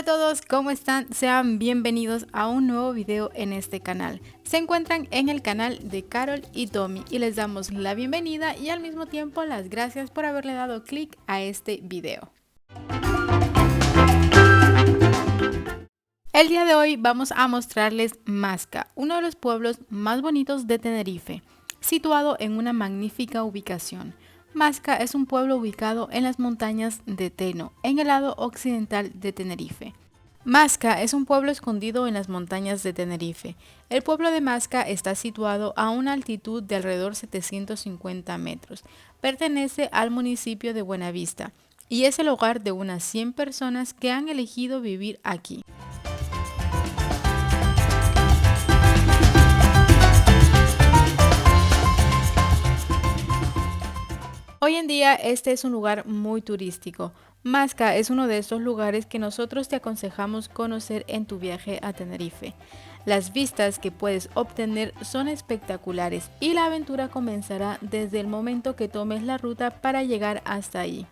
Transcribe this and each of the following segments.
Hola a todos, ¿cómo están? Sean bienvenidos a un nuevo video en este canal. Se encuentran en el canal de Carol y Tommy y les damos la bienvenida y al mismo tiempo las gracias por haberle dado clic a este video. El día de hoy vamos a mostrarles Masca, uno de los pueblos más bonitos de Tenerife, situado en una magnífica ubicación. Masca es un pueblo ubicado en las montañas de Teno, en el lado occidental de Tenerife. Masca es un pueblo escondido en las montañas de Tenerife. El pueblo de Masca está situado a una altitud de alrededor 750 metros. Pertenece al municipio de Buenavista y es el hogar de unas 100 personas que han elegido vivir aquí. Hoy en día este es un lugar muy turístico. Masca es uno de estos lugares que nosotros te aconsejamos conocer en tu viaje a Tenerife. Las vistas que puedes obtener son espectaculares y la aventura comenzará desde el momento que tomes la ruta para llegar hasta ahí.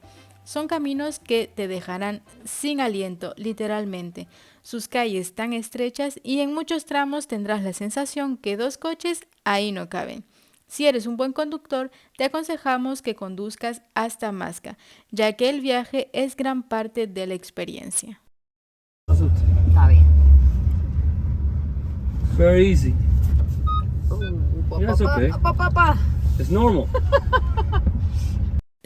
Son caminos que te dejarán sin aliento, literalmente. Sus calles tan estrechas y en muchos tramos tendrás la sensación que dos coches ahí no caben. Si eres un buen conductor, te aconsejamos que conduzcas hasta Masca, ya que el viaje es gran parte de la experiencia. Está bien. Very easy. Yeah, it's okay. It's normal.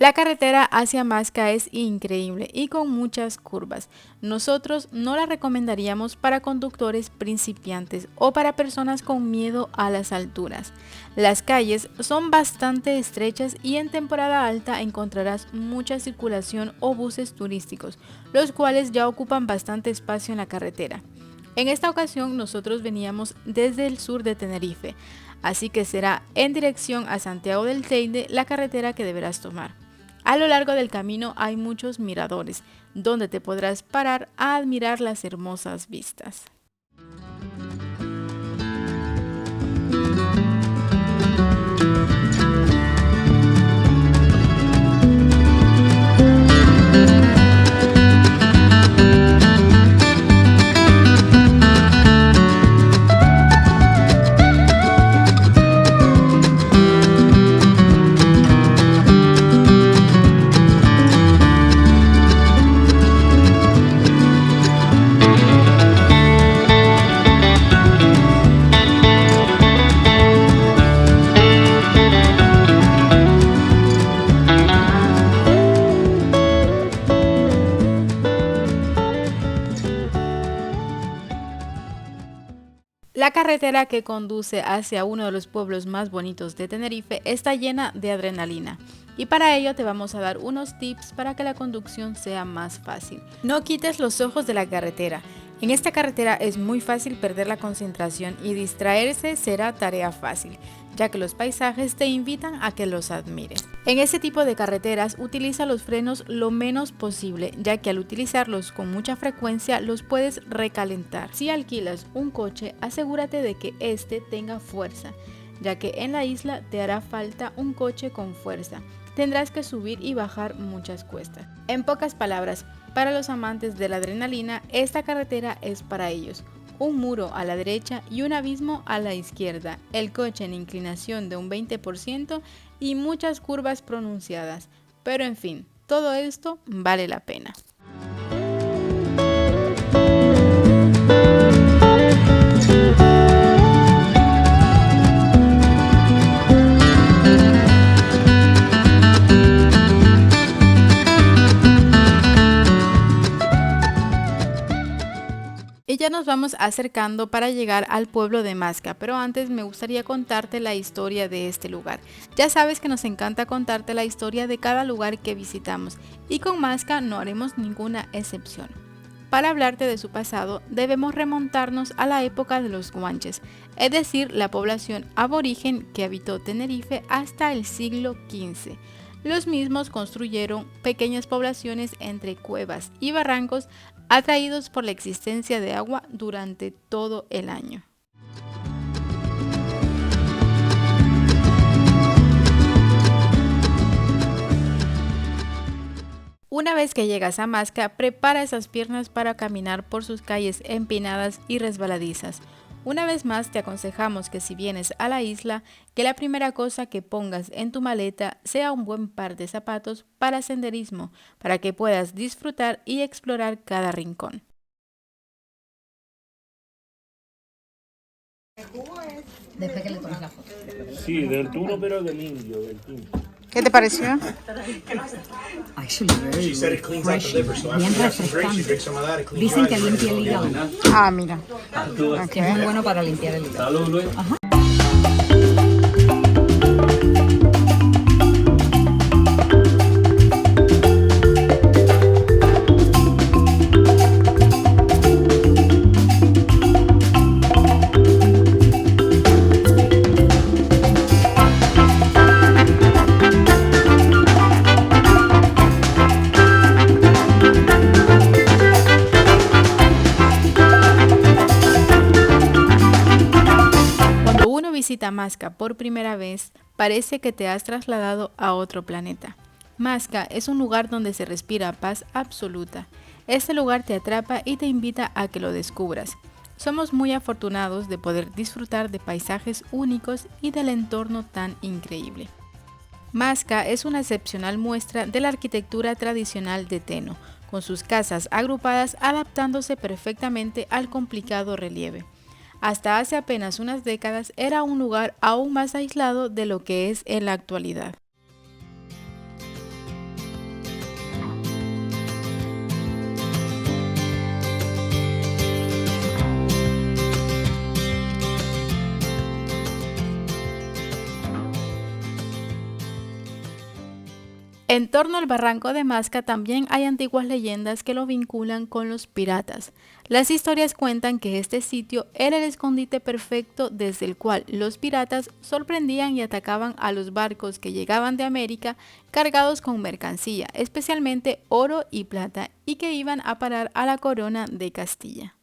La carretera hacia Masca es increíble y con muchas curvas. Nosotros no la recomendaríamos para conductores principiantes o para personas con miedo a las alturas. Las calles son bastante estrechas y en temporada alta encontrarás mucha circulación o buses turísticos, los cuales ya ocupan bastante espacio en la carretera. En esta ocasión nosotros veníamos desde el sur de Tenerife, así que será en dirección a Santiago del Teide la carretera que deberás tomar. A lo largo del camino hay muchos miradores, donde te podrás parar a admirar las hermosas vistas. La carretera que conduce hacia uno de los pueblos más bonitos de Tenerife está llena de adrenalina y para ello te vamos a dar unos tips para que la conducción sea más fácil. No quites los ojos de la carretera. En esta carretera es muy fácil perder la concentración y distraerse será tarea fácil, ya que los paisajes te invitan a que los admires. En este tipo de carreteras utiliza los frenos lo menos posible, ya que al utilizarlos con mucha frecuencia los puedes recalentar. Si alquilas un coche, asegúrate de que este tenga fuerza, ya que en la isla te hará falta un coche con fuerza. Tendrás que subir y bajar muchas cuestas. En pocas palabras, para los amantes de la adrenalina, esta carretera es para ellos. Un muro a la derecha y un abismo a la izquierda, el coche en inclinación de un 20% y muchas curvas pronunciadas. Pero en fin, todo esto vale la pena. Y ya nos vamos acercando para llegar al pueblo de Masca, pero antes me gustaría contarte la historia de este lugar. Ya sabes que nos encanta contarte la historia de cada lugar que visitamos y con Masca no haremos ninguna excepción. Para hablarte de su pasado debemos remontarnos a la época de los guanches, es decir, la población aborigen que habitó Tenerife hasta el siglo XV. Los mismos construyeron pequeñas poblaciones entre cuevas y barrancos atraídos por la existencia de agua durante todo el año. Una vez que llegas a Masca, prepara esas piernas para caminar por sus calles empinadas y resbaladizas. Una vez más te aconsejamos que si vienes a la isla, que la primera cosa que pongas en tu maleta sea un buen par de zapatos para senderismo, para que puedas disfrutar y explorar cada rincón. Después que le tomes la foto. Sí, del tuno, pero del indio, del tinto. ¿Qué te pareció? Actually, very fresh, bien refrescante. Dicen que limpia el hígado. Ah, mira. Que es muy bueno para limpiar el hígado. Salud, Luis. Visita Masca por primera vez, parece que te has trasladado a otro planeta. Masca es un lugar donde se respira paz absoluta. Este lugar te atrapa y te invita a que lo descubras. Somos muy afortunados de poder disfrutar de paisajes únicos y del entorno tan increíble. Masca es una excepcional muestra de la arquitectura tradicional de Teno, con sus casas agrupadas adaptándose perfectamente al complicado relieve. Hasta hace apenas unas décadas era un lugar aún más aislado de lo que es en la actualidad. En torno al barranco de Masca también hay antiguas leyendas que lo vinculan con los piratas. Las historias cuentan que este sitio era el escondite perfecto desde el cual los piratas sorprendían y atacaban a los barcos que llegaban de América cargados con mercancía, especialmente oro y plata, y que iban a parar a la corona de Castilla.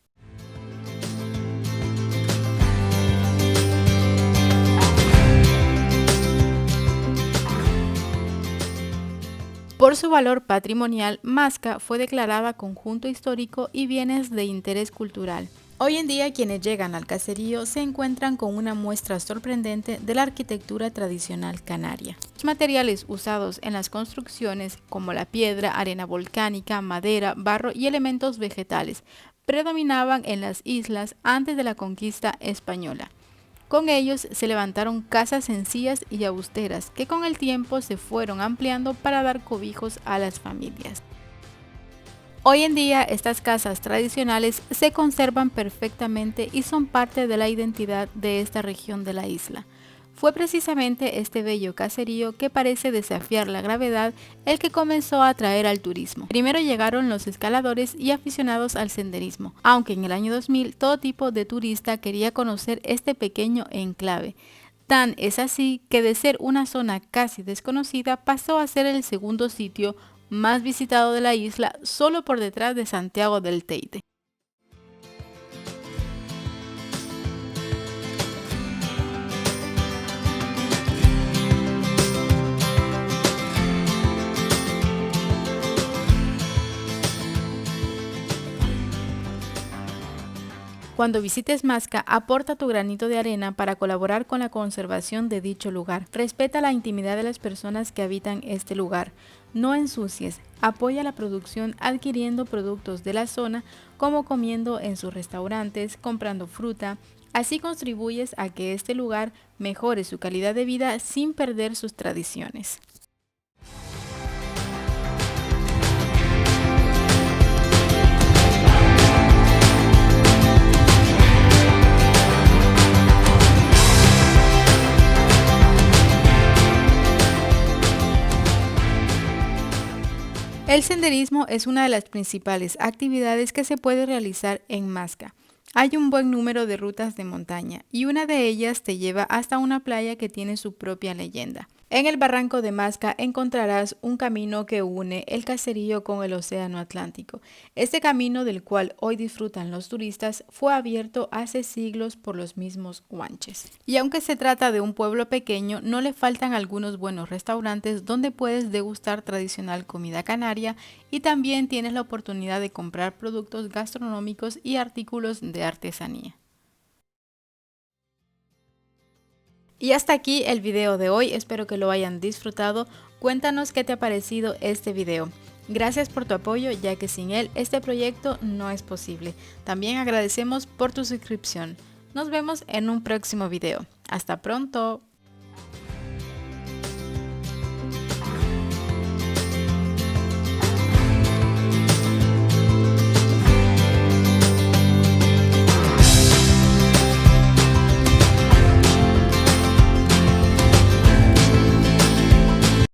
Por su valor patrimonial, Masca fue declarada conjunto histórico y bienes de interés cultural. Hoy en día quienes llegan al caserío se encuentran con una muestra sorprendente de la arquitectura tradicional canaria. Los materiales usados en las construcciones, como la piedra, arena volcánica, madera, barro y elementos vegetales, predominaban en las islas antes de la conquista española. Con ellos se levantaron casas sencillas y austeras que con el tiempo se fueron ampliando para dar cobijos a las familias. Hoy en día estas casas tradicionales se conservan perfectamente y son parte de la identidad de esta región de la isla. Fue precisamente este bello caserío que parece desafiar la gravedad el que comenzó a atraer al turismo. Primero llegaron los escaladores y aficionados al senderismo, aunque en el año 2000 todo tipo de turista quería conocer este pequeño enclave. Tan es así que de ser una zona casi desconocida pasó a ser el segundo sitio más visitado de la isla, solo por detrás de Santiago del Teide. Cuando visites Masca, aporta tu granito de arena para colaborar con la conservación de dicho lugar. Respeta la intimidad de las personas que habitan este lugar. No ensucies. Apoya la producción adquiriendo productos de la zona, como comiendo en sus restaurantes, comprando fruta. Así contribuyes a que este lugar mejore su calidad de vida sin perder sus tradiciones. El senderismo es una de las principales actividades que se puede realizar en Masca. Hay un buen número de rutas de montaña y una de ellas te lleva hasta una playa que tiene su propia leyenda. En el barranco de Masca encontrarás un camino que une el caserío con el océano Atlántico. Este camino, del cual hoy disfrutan los turistas, fue abierto hace siglos por los mismos guanches. Y aunque se trata de un pueblo pequeño, no le faltan algunos buenos restaurantes donde puedes degustar tradicional comida canaria y también tienes la oportunidad de comprar productos gastronómicos y artículos de artesanía. Y hasta aquí el video de hoy, espero que lo hayan disfrutado. Cuéntanos qué te ha parecido este video. Gracias por tu apoyo, ya que sin él este proyecto no es posible. También agradecemos por tu suscripción. Nos vemos en un próximo video. Hasta pronto.